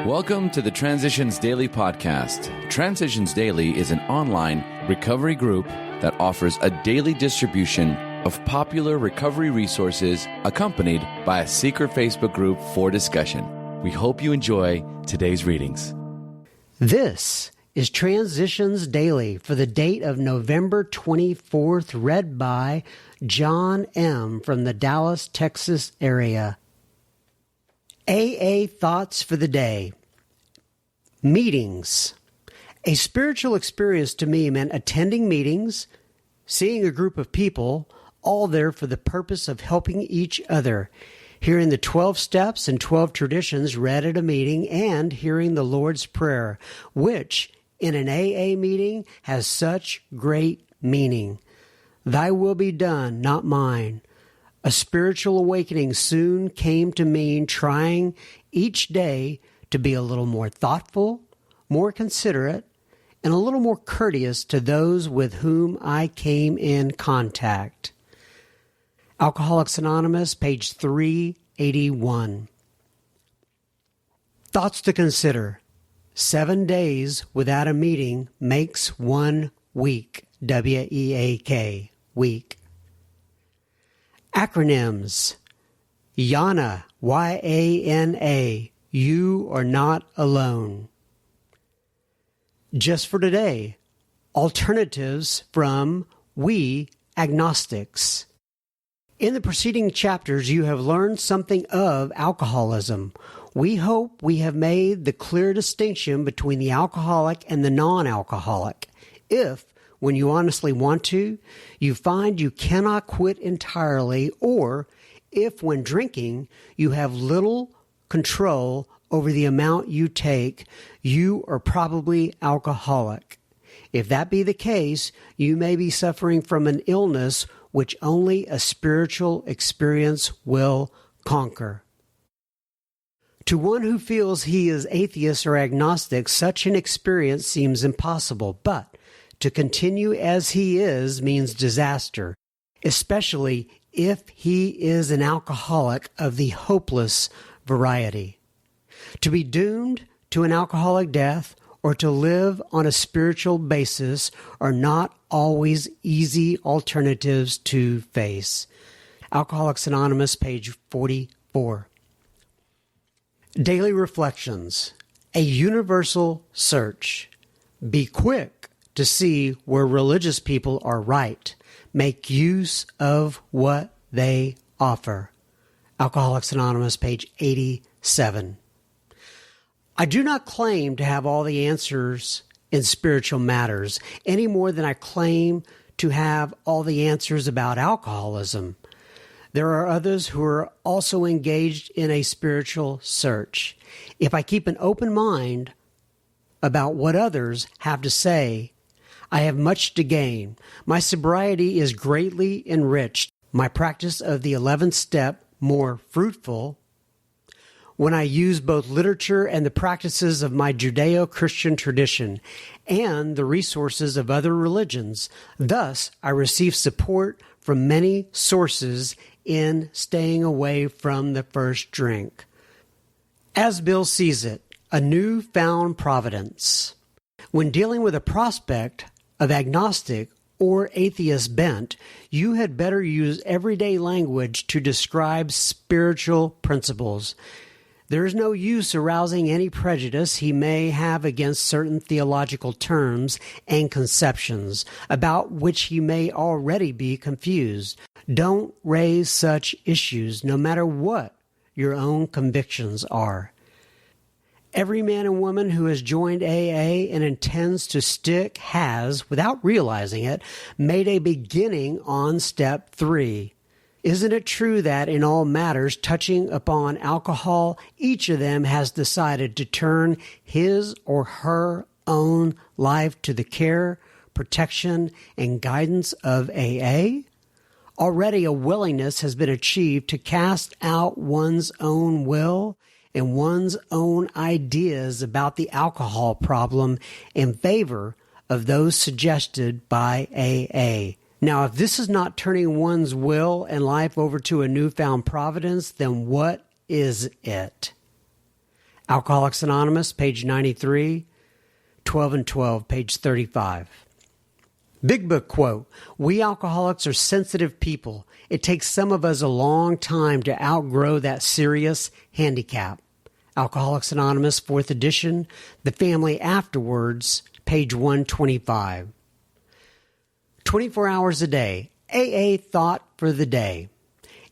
Welcome to the Transitions Daily podcast. Transitions Daily is an online recovery group that offers a daily distribution of popular recovery resources accompanied by a secret Facebook group for discussion. We hope you enjoy today's readings. This is Transitions Daily for the date of November 24th, read by John M. from the Dallas, Texas area. AA Thoughts for the Day. Meetings. A spiritual experience to me meant attending meetings, seeing a group of people, all there for the purpose of helping each other, hearing the 12 steps and 12 traditions read at a meeting, and hearing the Lord's Prayer, which, in an AA meeting, has such great meaning. Thy will be done, not mine. A spiritual awakening soon came to mean trying each day to be a little more thoughtful, more considerate, and a little more courteous to those with whom I came in contact. Alcoholics Anonymous, page 381. Thoughts to consider. 7 days without a meeting makes 1 week. W-E-A-K, week. Acronyms. YANA, Y-A-N-A, you are not alone. Just for today, alternatives from We Agnostics. In the preceding chapters, you have learned something of alcoholism. We hope we have made the clear distinction between the alcoholic and the non-alcoholic. If, when you honestly want to, you find you cannot quit entirely, or if, when drinking, you have little control over the amount you take, you are probably alcoholic. If that be the case, you may be suffering from an illness which only a spiritual experience will conquer. To one who feels he is atheist or agnostic, such an experience seems impossible, but to continue as he is means disaster, especially if he is an alcoholic of the hopeless variety. To be doomed to an alcoholic death or to live on a spiritual basis are not always easy alternatives to face. Alcoholics Anonymous, page 44. Daily Reflections. A universal search. Be quick to see where religious people are right. Make use of what they offer. Alcoholics Anonymous, page 87. I do not claim to have all the answers in spiritual matters any more than I claim to have all the answers about alcoholism. There are others who are also engaged in a spiritual search. If I keep an open mind about what others have to say, I have much to gain. My sobriety is greatly enriched, my practice of the 11th step more fruitful, when I use both literature and the practices of my Judeo-Christian tradition and the resources of other religions. Thus, I receive support from many sources in staying away from the first drink. As Bill sees it, a newfound providence. When dealing with a prospect of agnostic or atheist bent, you had better use everyday language to describe spiritual principles. There is no use arousing any prejudice he may have against certain theological terms and conceptions about which he may already be confused. Don't raise such issues, no matter what your own convictions are. Every man and woman who has joined AA and intends to stick has, without realizing it, made a beginning on step 3. Isn't it true that in all matters touching upon alcohol, each of them has decided to turn his or her own life to the care, protection, and guidance of AA? Already a willingness has been achieved to cast out one's own will and one's own ideas about the alcohol problem in favor of those suggested by AA. Now, if this is not turning one's will and life over to a newfound providence, then what is it? Alcoholics Anonymous, page 93, 12 and 12, page 35. Big Book quote, "We alcoholics are sensitive people. It takes some of us a long time to outgrow that serious handicap." Alcoholics Anonymous, 4th edition, The Family Afterwards, page 125. 24 hours a day, AA thought for the day.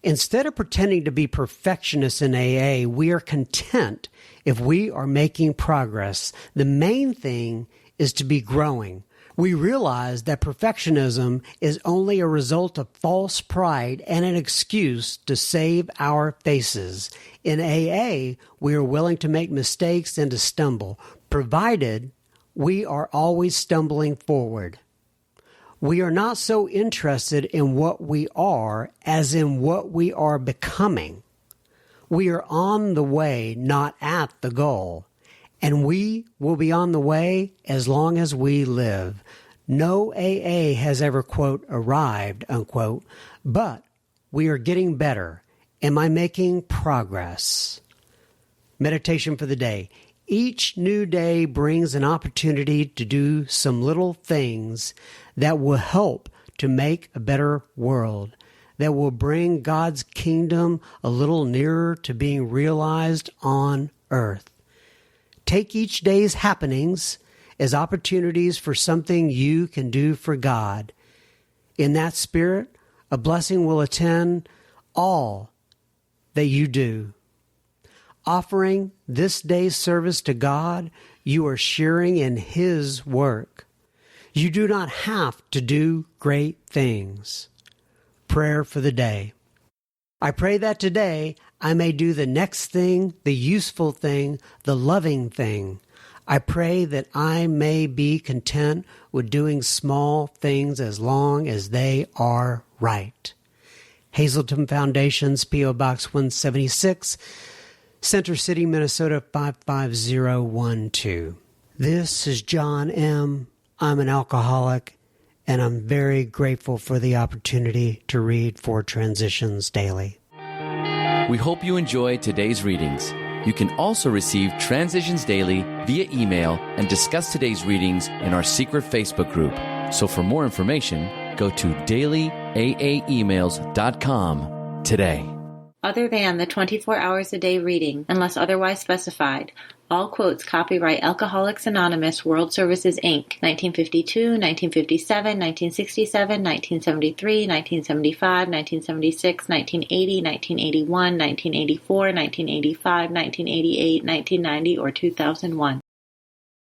Instead of pretending to be perfectionists in AA, we are content if we are making progress. The main thing is to be growing. We realize that perfectionism is only a result of false pride and an excuse to save our faces. In AA, we are willing to make mistakes and to stumble, provided we are always stumbling forward. We are not so interested in what we are as in what we are becoming. We are on the way, not at the goal. And we will be on the way as long as we live. No AA has ever, quote, arrived, unquote, but we are getting better. Am I making progress? Meditation for the day. Each new day brings an opportunity to do some little things that will help to make a better world, that will bring God's kingdom a little nearer to being realized on earth. Take each day's happenings as opportunities for something you can do for God. In that spirit, a blessing will attend all that you do. Offering this day's service to God, you are sharing in His work. You do not have to do great things. Prayer for the day. I pray that today I may do the next thing, the useful thing, the loving thing. I pray that I may be content with doing small things as long as they are right. Hazelton Foundation's P.O. Box 176, Center City, Minnesota 55012. This is John M. I'm an alcoholic, and I'm very grateful for the opportunity to read for Transitions Daily. We hope you enjoyed today's readings. You can also receive Transitions Daily via email and discuss today's readings in our secret Facebook group. So for more information, go to dailyaaemails.com today. Other than the 24 hours a day reading, unless otherwise specified, all quotes copyright Alcoholics Anonymous World Services, Inc., 1952, 1957, 1967, 1973, 1975, 1976, 1980, 1981, 1984, 1985, 1988, 1990, or 2001.